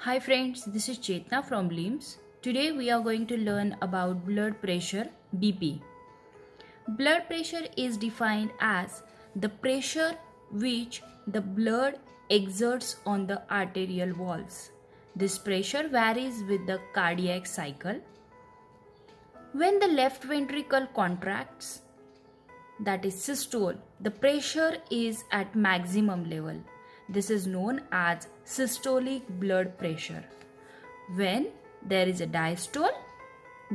Hi friends, this is Chetna from LIMS. Today we are going to learn about blood pressure BP. Blood pressure is defined as the pressure which the blood exerts on the arterial walls. This pressure varies with the cardiac cycle. When the left ventricle contracts, that is systole, the pressure is at maximum level. This is known as systolic blood pressure. When there is a diastole,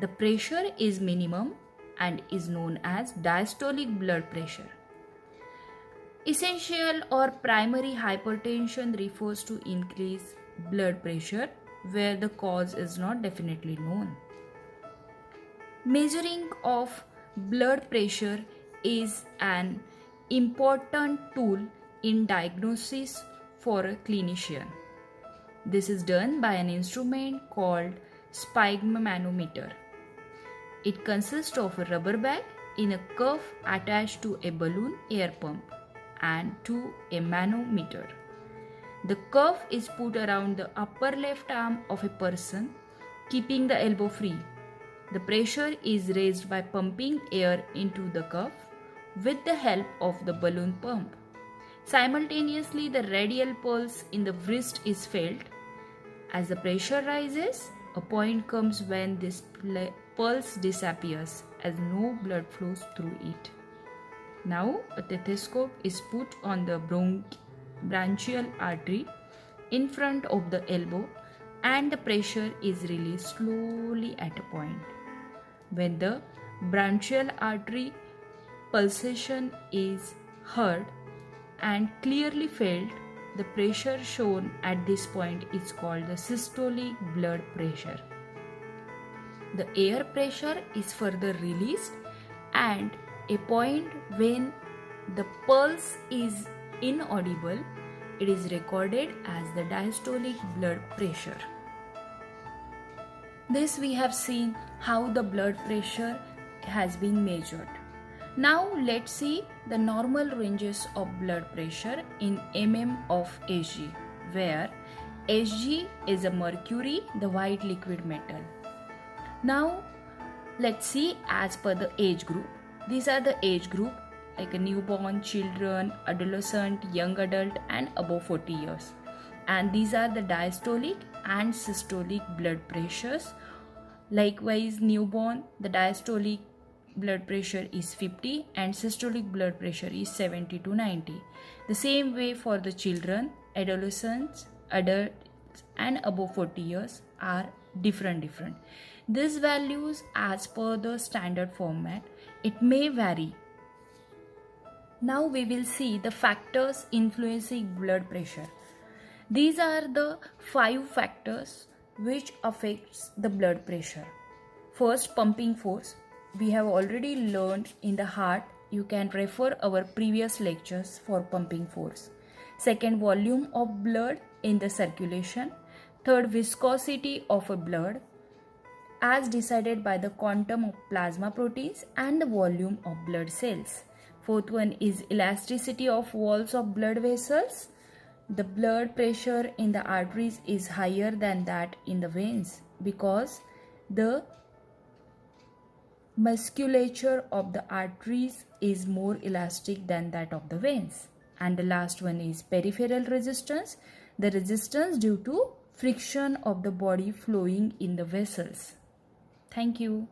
the pressure is minimum and is known as diastolic blood pressure. Essential or primary hypertension refers to increased blood pressure where the cause is not definitely known. Measuring of blood pressure is an important tool in diagnosis for a clinician. This is done by an instrument called sphygmomanometer. It consists of a rubber bag in a cuff attached to a balloon air pump and to a manometer. The cuff is put around the upper left arm of a person, keeping the elbow free. The pressure is raised by pumping air into the cuff with the help of the balloon pump. Simultaneously, the radial pulse in the wrist is felt. As the pressure rises, a point comes when this pulse disappears as no blood flows through it. Now, a stethoscope is put on the branchial artery in front of the elbow and the pressure is released slowly at a point. When the branchial artery pulsation is heard and clearly felt, the pressure shown at this point is called the systolic blood pressure. The air pressure is further released and a point when the pulse is inaudible, it is recorded as the diastolic blood pressure. This we have seen how the blood pressure has been measured. Now let's see the normal ranges of blood pressure in mm of Hg, where Hg is a mercury, the white liquid metal. Now let's see as per the age group. These are the age group like a newborn, children, adolescent, young adult and above 40 years. And these are the diastolic and systolic blood pressures. Likewise, newborn, the diastolic blood pressure is 50 and systolic blood pressure is 70 to 90. The same way for the children, adolescents, adults and above 40 years are different. These values as per the standard format, it may vary. Now we will see the factors influencing blood pressure. These are the 5 factors which affects the blood pressure. First, pumping force. We have already learned in the heart. You can refer our previous lectures for pumping force. Second, volume of blood in the circulation. Third, viscosity of a blood as decided by the quantum of plasma proteins and the volume of blood cells. Fourth one is elasticity of walls of blood vessels. The blood pressure in the arteries is higher than that in the veins because the musculature of the arteries is more elastic than that of the veins. And the last one is peripheral resistance, the resistance due to friction of the body flowing in the vessels. Thank you.